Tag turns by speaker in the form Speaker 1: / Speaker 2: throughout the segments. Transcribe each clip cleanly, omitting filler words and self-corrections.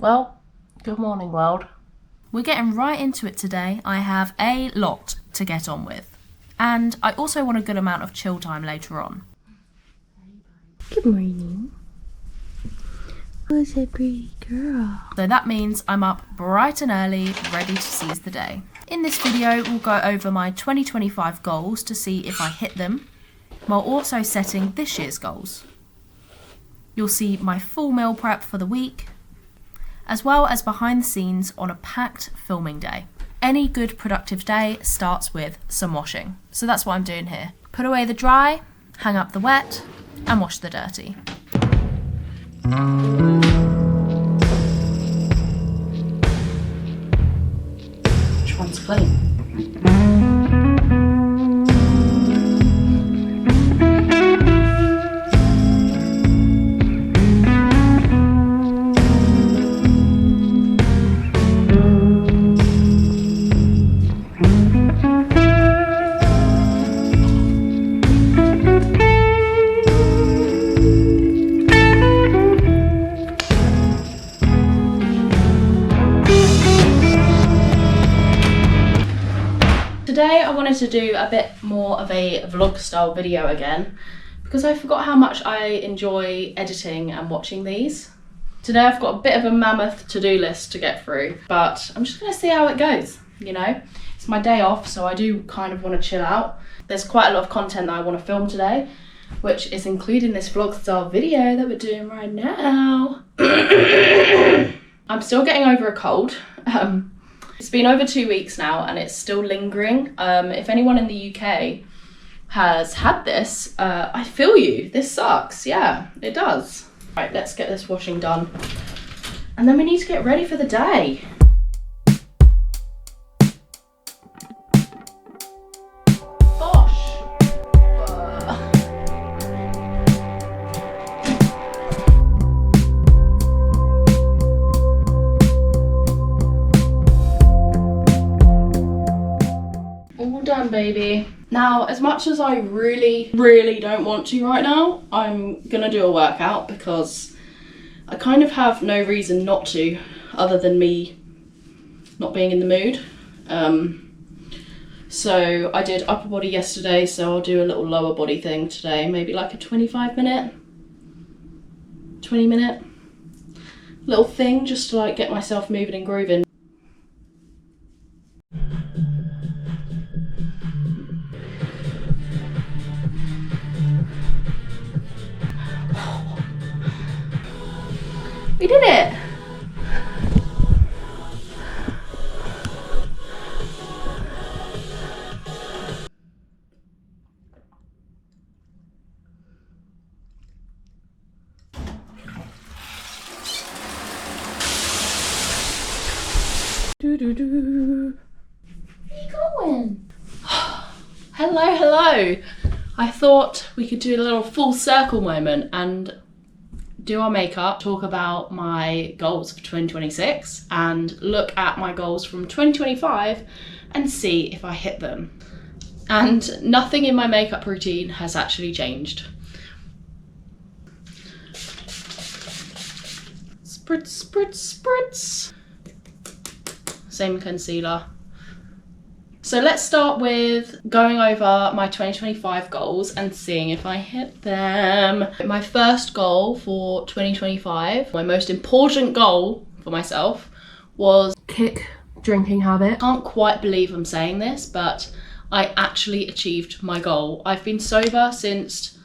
Speaker 1: Well, good morning, world.
Speaker 2: We're getting right into it today. I have a lot to get on with. And I also want a good amount of chill time later on.
Speaker 1: Good morning. Who's a pretty girl?
Speaker 2: So that means I'm up bright and early, ready to seize the day. In this video, we'll go over my 2025 goals to see if I hit them, while also setting this year's goals. You'll see my full meal prep for the week, as well as behind the scenes on a packed filming day. Any good productive day starts with some washing. So that's what I'm doing here. Put away the dry, hang up the wet, and wash the dirty.
Speaker 1: Which one's clean? Today I wanted to do a bit more of a vlog style video again because I forgot how much I enjoy editing and watching these. Today I've got a bit of a mammoth to-do list to get through, but I'm just going to see how it goes, you know. It's my day off, so I do kind of want to chill out. There's quite a lot of content that I want to film today, which is including this vlog style video that we're doing right now. I'm still getting over a cold. It's been over 2 weeks now and it's still lingering. If anyone in the UK has had this, I feel you. This sucks. Yeah, it does. Right, let's get this washing done. And then we need to get ready for the day. Done, baby. Now, as much as I really don't want to right now, I'm gonna do a workout because I kind of have no reason not to other than me not being in the mood. So I did upper body yesterday, so I'll do a little lower body thing today, maybe like a 20 minute little thing just to like get myself moving and grooving. We did it! Doo-doo-doo. Where are you going? Hello. I thought we could do a little full circle moment and do our makeup, talk about my goals for 2026 and look at my goals from 2025 and see if I hit them. And nothing in my makeup routine has actually changed. Spritz, spritz, spritz. Same concealer. So let's start with going over my 2025 goals and seeing if I hit them. My first goal for 2025, my most important goal for myself, was kick drinking habit. I can't quite believe I'm saying this, but I actually achieved my goal. I've been sober since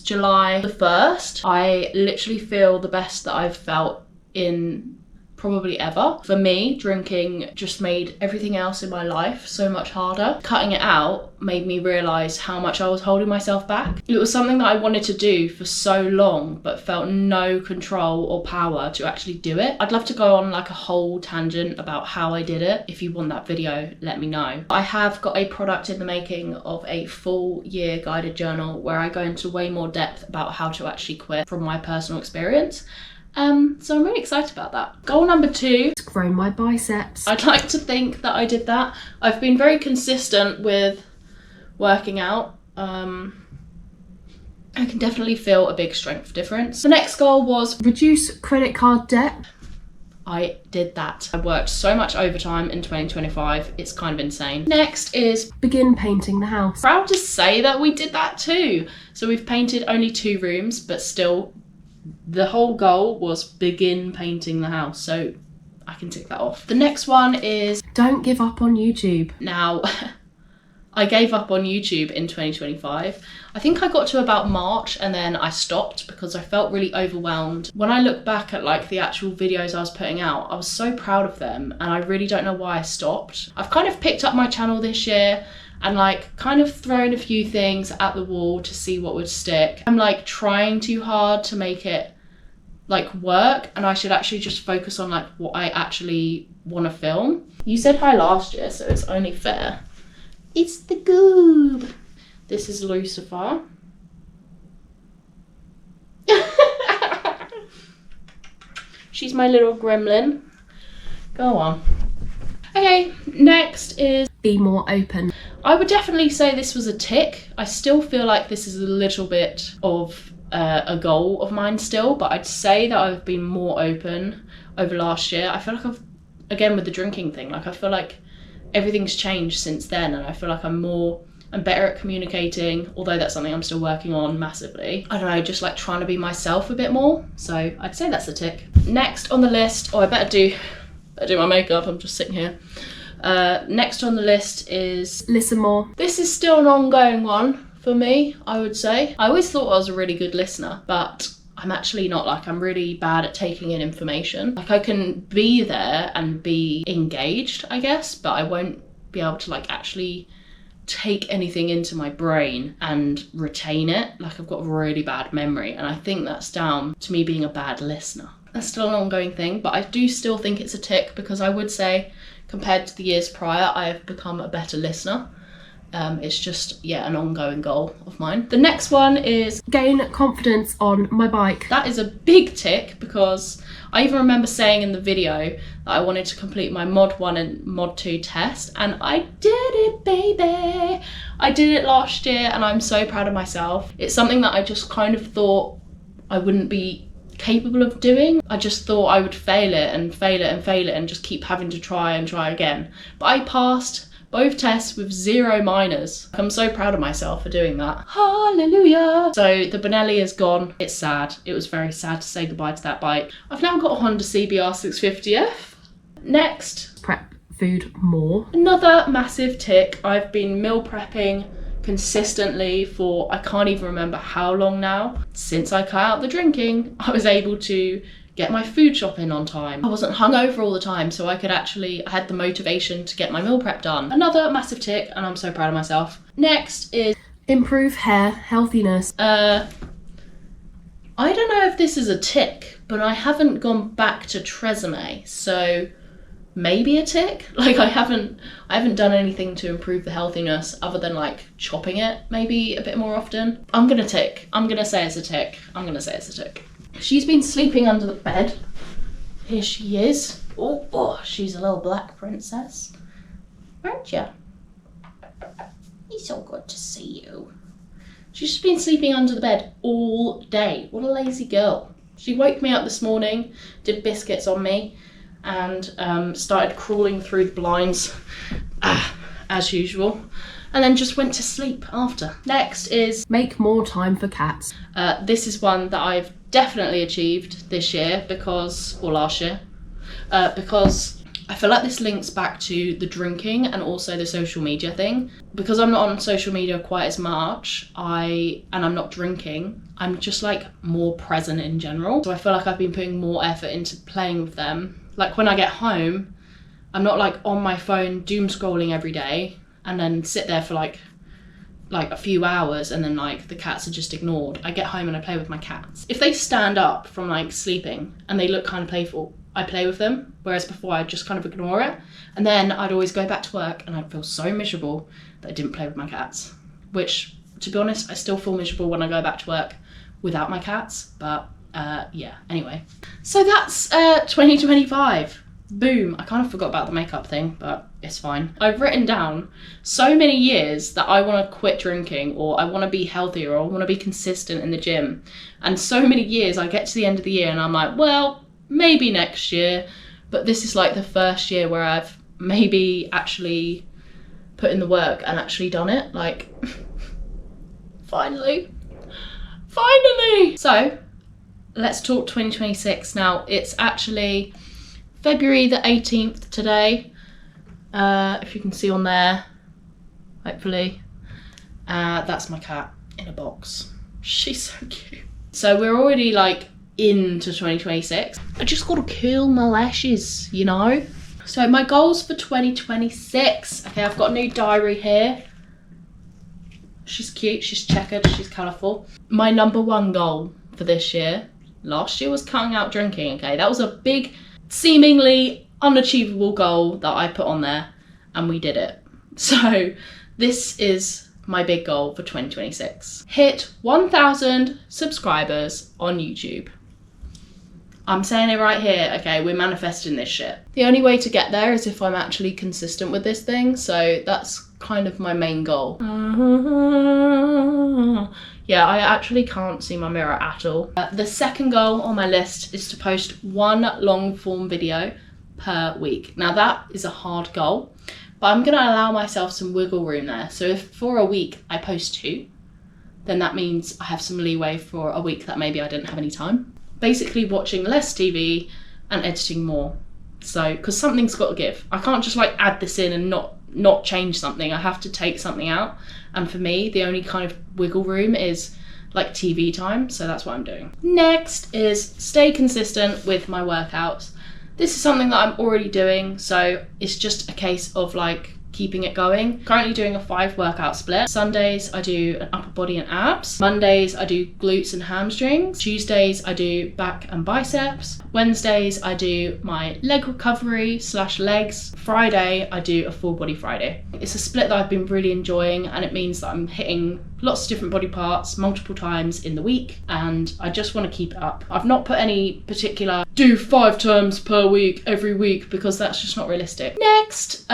Speaker 1: July the 1st. I literally feel the best that I've felt in probably ever. For me, drinking just made everything else in my life so much harder. Cutting it out made me realise how much I was holding myself back. It was something that I wanted to do for so long but felt no control or power to actually do it. I'd love to go on like a whole tangent about how I did it. If you want that video, let me know. I have got a product in the making of a full year guided journal where I go into way more depth about how to actually quit from my personal experience. So I'm really excited about that. Goal number 2,
Speaker 2: Grow my biceps.
Speaker 1: I'd like to think that I did that. I've been very consistent with working out. I can definitely feel a big strength difference. The next goal was
Speaker 2: reduce credit card debt.
Speaker 1: I did that. I worked so much overtime in 2025, it's kind of insane. Next is
Speaker 2: begin painting the house.
Speaker 1: Proud to say that we did that too. So we've painted only 2 rooms, but still the whole goal was begin painting the house. So I can tick that off. The next one is
Speaker 2: don't give up on YouTube.
Speaker 1: Now, I gave up on YouTube in 2025. I think I got to about March and then I stopped because I felt really overwhelmed. When I look back at like the actual videos I was putting out, I was so proud of them and I really don't know why I stopped. I've kind of picked up my channel this year and like kind of thrown a few things at the wall to see what would stick. I'm like trying too hard to make it like work, and I should actually just focus on like what I actually want to film. You said hi last year, so it's only fair. It's the goob. This is Lucifer. She's my little gremlin. Go on. Okay, next is
Speaker 2: be more open.
Speaker 1: I would definitely say this was a tick. I still feel like this is a little bit of a goal of mine still, but I'd say that I've been more open over last year. I feel like I've, again with the drinking thing, like I feel like everything's changed since then, and I feel like I'm better at communicating, although that's something I'm still working on massively. I don't know, just like trying to be myself a bit more. So I'd say that's a tick. Next on the list, I better do my makeup, I'm just sitting here. Next on the list is
Speaker 2: listen more.
Speaker 1: This is still an ongoing one for me, I would say. I always thought I was a really good listener, but I'm actually not. Like, I'm really bad at taking in information. Like, I can be there and be engaged, I guess, but I won't be able to like actually take anything into my brain and retain it. Like, I've got a really bad memory, and I think that's down to me being a bad listener. That's still an ongoing thing, but I do still think it's a tick because I would say compared to the years prior, I have become a better listener. It's just, yeah, an ongoing goal of mine. The next one is
Speaker 2: gain confidence on my bike.
Speaker 1: That is a big tick because I even remember saying in the video that I wanted to complete my Mod 1 and Mod 2 test, and I did it, baby! I did it last year and I'm so proud of myself. It's something that I just kind of thought I wouldn't be capable of doing. I just thought I would fail it and fail it and fail it and just keep having to try and try again. But I passed both tests with 0 minors. I'm so proud of myself for doing that. Hallelujah! So the Benelli is gone. It's sad. It was very sad to say goodbye to that bike. I've now got a Honda CBR 650F. Next,
Speaker 2: prep food more.
Speaker 1: Another massive tick. I've been meal prepping consistently for, I can't even remember how long now. Since I cut out the drinking, I was able to get my food shopping on time. I wasn't hungover all the time, so I had the motivation to get my meal prep done. Another massive tick, and I'm so proud of myself. Next is
Speaker 2: improve hair healthiness.
Speaker 1: I don't know if this is a tick, but I haven't gone back to Tresemme, so maybe a tick. Like I haven't done anything to improve the healthiness other than like chopping it maybe a bit more often. I'm gonna say it's a tick. She's been sleeping under the bed. Here she is. Oh, she's a little black princess. Aren't you? It's so good to see you. She's just been sleeping under the bed all day. What a lazy girl. She woke me up this morning, did biscuits on me, and started crawling through the blinds, as usual, and then just went to sleep after. Next is
Speaker 2: make more time for cats.
Speaker 1: This is one that I've definitely achieved this year because I feel like this links back to the drinking and also the social media thing. Because I'm not on social media quite as much, and I'm not drinking, I'm just like more present in general. So I feel like I've been putting more effort into playing with them. Like when I get home, I'm not like on my phone doom scrolling every day and then sit there for like a few hours and then like the cats are just ignored. I get home and I play with my cats. If they stand up from like sleeping and they look kind of playful, I play with them, whereas before I'd just kind of ignore it. And then I'd always go back to work and I'd feel so miserable that I didn't play with my cats, which, to be honest, I still feel miserable when I go back to work without my cats, but yeah, anyway. So that's 2025. Boom. I kind of forgot about the makeup thing, but it's fine. I've written down so many years that I want to quit drinking, or I want to be healthier, or I want to be consistent in the gym. And so many years I get to the end of the year and I'm like, well, maybe next year. But this is like the first year where I've maybe actually put in the work and actually done it. Like, finally. So let's talk 2026 now. It's actually February the 18th today. If you can see on there, hopefully. That's my cat in a box. She's so cute. So we're already like into 2026. I just gotta curl my lashes, you know? So my goals for 2026. Okay, I've got a new diary here. She's cute, she's checkered, she's colourful. My number one goal for this year, last year, was cutting out drinking, okay? That was a big, seemingly unachievable goal that I put on there, and we did it. So this is my big goal for 2026. Hit 1,000 subscribers on YouTube. I'm saying it right here, okay, we're manifesting this shit. The only way to get there is if I'm actually consistent with this thing, so that's kind of my main goal. Yeah, I actually can't see my mirror at all. The second goal on my list is to post one long form video per week. Now that is a hard goal, but I'm gonna allow myself some wiggle room there. So if for a week I post 2, then that means I have some leeway for a week that maybe I didn't have any time. Basically watching less TV and editing more. So, because something's got to give. I can't just like add this in and not change something. I have to take something out. And for me, the only kind of wiggle room is like TV time. So that's what I'm doing. Next is stay consistent with my workouts. This is something that I'm already doing. So it's just a case of like keeping it going. Currently doing a 5 workout split. Sundays I do an upper body and abs. Mondays I do glutes and hamstrings. Tuesdays I do back and biceps. Wednesdays I do my leg recovery / legs. Friday I do a full body Friday. It's a split that I've been really enjoying, and it means that I'm hitting lots of different body parts multiple times in the week, and I just want to keep it up. I've not put any particular do 5 terms per week every week, because that's just not realistic. Next,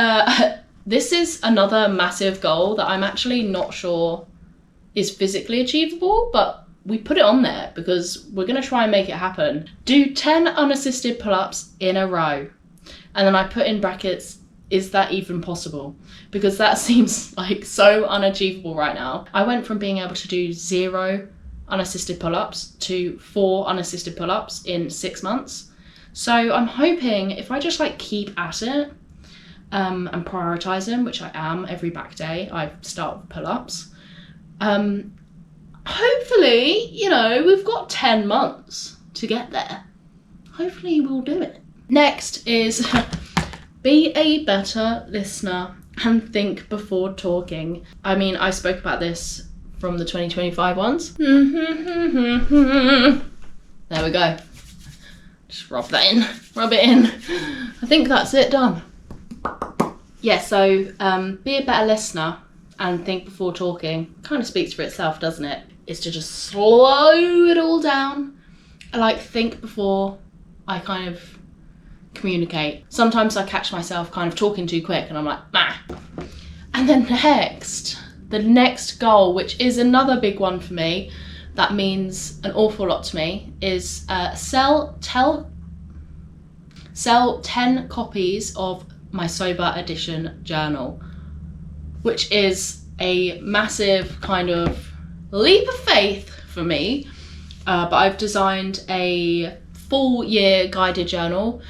Speaker 1: this is another massive goal that I'm actually not sure is physically achievable, but we put it on there because we're going to try and make it happen. Do 10 unassisted pull-ups in a row. And then I put in brackets, is that even possible? Because that seems like so unachievable right now. I went from being able to do 0 unassisted pull-ups to 4 unassisted pull-ups in 6 months. So I'm hoping if I just like keep at it, and prioritise them, which I am every back day, I start with pull-ups. Hopefully, you know, we've got 10 months to get there. Hopefully we'll do it. Next is be a better listener and think before talking. I mean, I spoke about this from the 2025 ones. There we go. Just rub that in, rub it in. I think that's it, done. Yeah, so be a better listener and think before talking. Kind of speaks for itself, doesn't it? It's to just slow it all down. I like think before I kind of communicate. Sometimes I catch myself kind of talking too quick and I'm like, nah. And then the next goal, which is another big one for me, that means an awful lot to me, is sell 10 copies of my Sober Edition journal, which is a massive kind of leap of faith for me. But I've designed a full year guided journal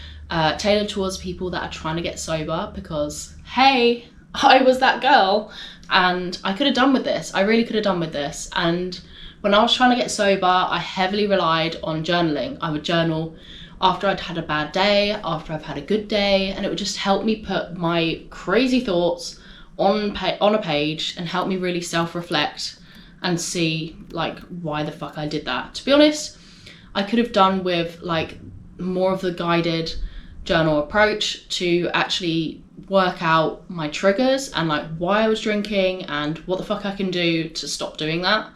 Speaker 1: tailored towards people that are trying to get sober, because hey, I was that girl and I could have done with this. I really could have done with this. And when I was trying to get sober, I heavily relied on journaling. I would journal after I'd had a bad day, after I've had a good day, and it would just help me put my crazy thoughts on a page and help me really self-reflect and see like why the fuck I did that. To be honest, I could have done with like more of the guided journal approach to actually work out my triggers and like why I was drinking and what the fuck I can do to stop doing that.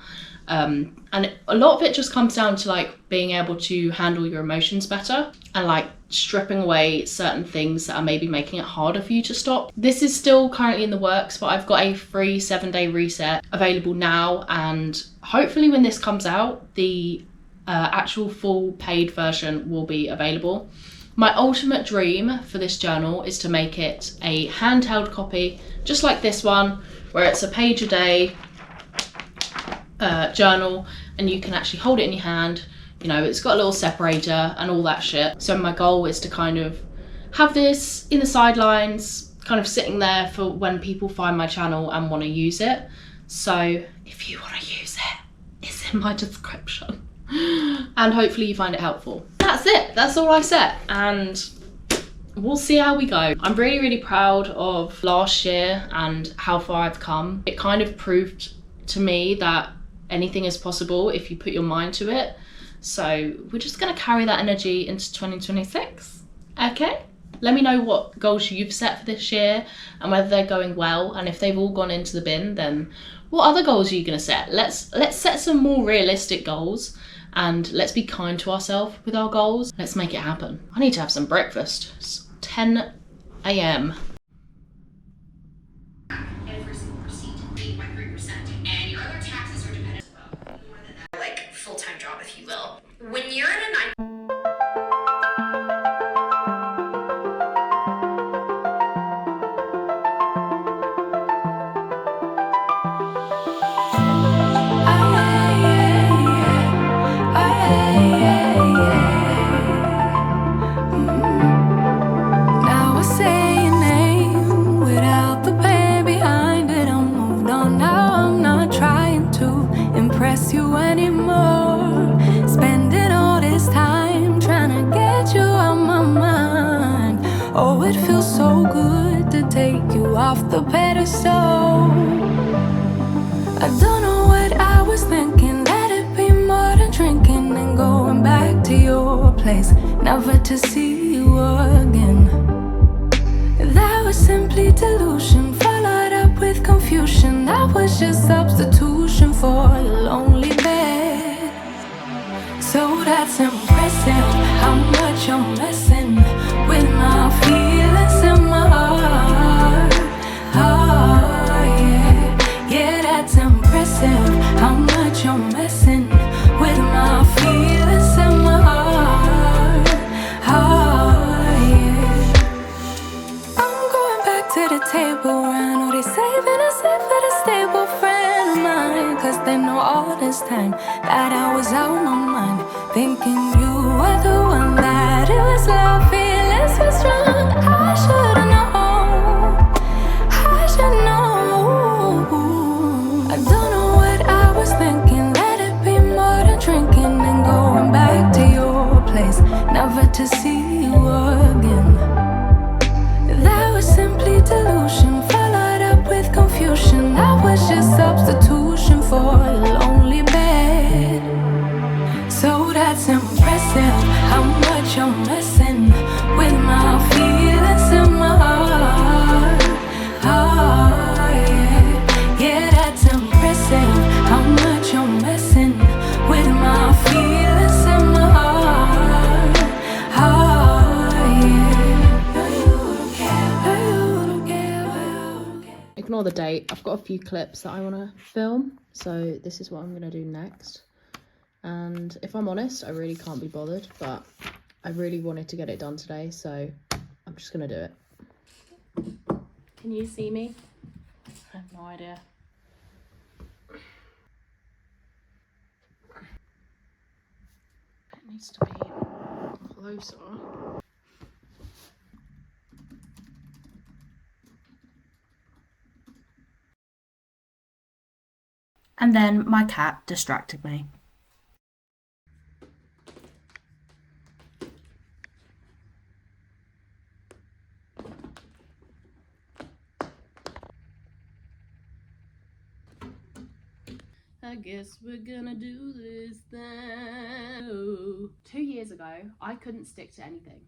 Speaker 1: And a lot of it just comes down to like being able to handle your emotions better and like stripping away certain things that are maybe making it harder for you to stop. This is still currently in the works, but I've got a free 7-day reset available now, and hopefully when this comes out, the actual full paid version will be available. My ultimate dream for this journal is to make it a handheld copy, just like this one, where it's a page a day journal, and you can actually hold it in your hand. You know, it's got a little separator and all that shit. So my goal is to kind of have this in the sidelines, kind of sitting there for when people find my channel and want to use it. So if you want to use it, it's in my description. And hopefully you find it helpful. That's it, that's all I set, and we'll see how we go. I'm really, really proud of last year and how far I've come. It kind of proved to me that anything is possible if you put your mind to it. So we're just gonna carry that energy into 2026, okay? Let me know what goals you've set for this year and whether they're going well, and if they've all gone into the bin, then what other goals are you gonna set? Let's set some more realistic goals, and let's be kind to ourselves with our goals. Let's make it happen. I need to have some breakfast. It's 10 a.m.
Speaker 3: Every single receipt, 8.3%, and your other taxes are dependent as well. More than that, like full-time job, if you will. When you're in a 9.
Speaker 4: You anymore, spending all this time trying to get you out my mind. Oh, it feels so good to take you off the pedestal. I don't know what I was thinking, let it be more than drinking and going back to your place, never to see you again. That was simply delusion, followed up with confusion. That was just substitution for a lonely bed. So that's impressive, how much you're messing with my feelings in my heart. Oh yeah, yeah, that's impressive, how much you're messing with my feelings in my heart. Oh yeah, I'm going back to the table round. Oh, they saving us in for the stable friend of mine, 'cause they know all this time that I was out my mind, thinking you were the one, that it was love, feelings were strong. I should've known, I should know. I don't know what I was thinking, let it be more than drinking and going back to your place, never to see you again. That was simply delusion, followed up with confusion. That was just substitution for a lonely bed. So that's impressive, how much you're messing with my feelings in my heart. Oh yeah, yeah, that's impressive, how much you're messing with my feelings in my heart. Oh yeah, no, you don't care, no, you don't care, no, you don't care.
Speaker 1: Ignore the date. I've got a few clips that I want to film, so this is what I'm going to do next. And if I'm honest, I really can't be bothered, but I really wanted to get it done today, so I'm just going to do it. Can you see me? I have no idea. It needs to be closer.
Speaker 2: And then my cat distracted me.
Speaker 1: I guess we're gonna do this then. 2 years ago, I couldn't stick to anything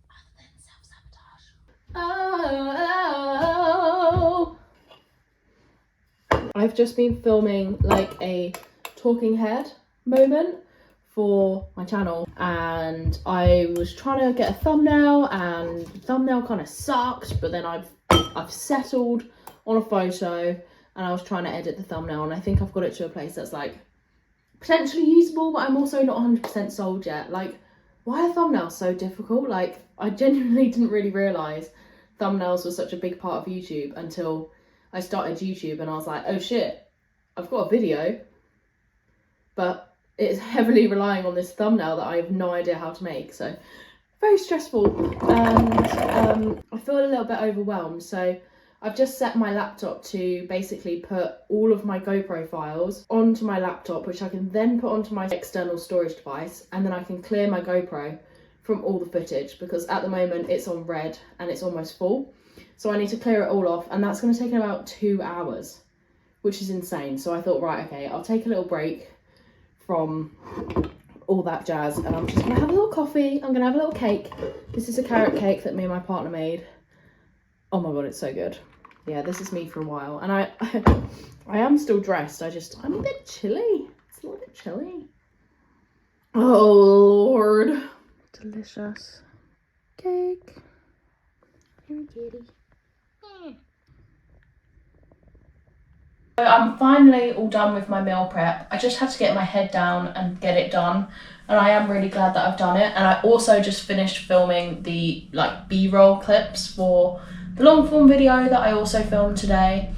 Speaker 1: other than self-sabotage. Oh. I've just been filming like a talking head moment for my channel, and I was trying to get a thumbnail, and the thumbnail kind of sucked, but then I've settled on a photo, and I was trying to edit the thumbnail, and I think I've got it to a place that's like potentially usable, but I'm also not 100% sold yet. Like, why are thumbnails so difficult? Like, I genuinely didn't really realise thumbnails were such a big part of YouTube until I started YouTube, and I was like, oh shit, I've got a video, but it's heavily relying on this thumbnail that I have no idea how to make. So very stressful, and I feel a little bit overwhelmed. So I've just set my laptop to basically put all of my GoPro files onto my laptop, which I can then put onto my external storage device, and then I can clear my GoPro from all the footage, because at the moment it's on red and it's almost full. So I need to clear it all off, and that's going to take about 2 hours, which is insane. So I thought, right, okay, I'll take a little break from all that jazz, and I'm just gonna have a little coffee. I'm gonna have a little cake. This is a carrot cake that me and my partner made. Oh my god, it's so good. Yeah, this is me for a while, and I am still dressed. I'm a bit chilly. It's a little bit chilly. Oh Lord, delicious cake. Here, kitty. So I'm finally all done with my meal prep. I just had to get my head down and get it done, and I am really glad that I've done it. And I also just finished filming the B-roll clips for the long form video that I also filmed today.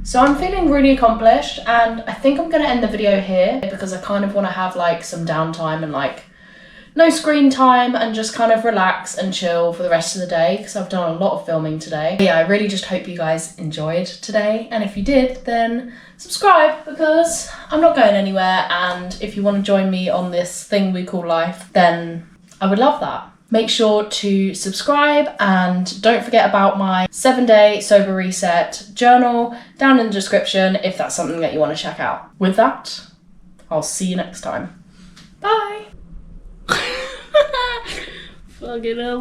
Speaker 1: So I'm feeling really accomplished, and I think I'm gonna end the video here because I kind of want to have some downtime and no screen time, and just kind of relax and chill for the rest of the day, because I've done a lot of filming today. Yeah, I really just hope you guys enjoyed today, and if you did, then subscribe, because I'm not going anywhere, and if you want to join me on this thing we call life, then I would love that. Make sure to subscribe, and don't forget about my 7-day sober reset journal down in the description if that's something that you want to check out. With that, I'll see you next time. Bye! Fucking hell.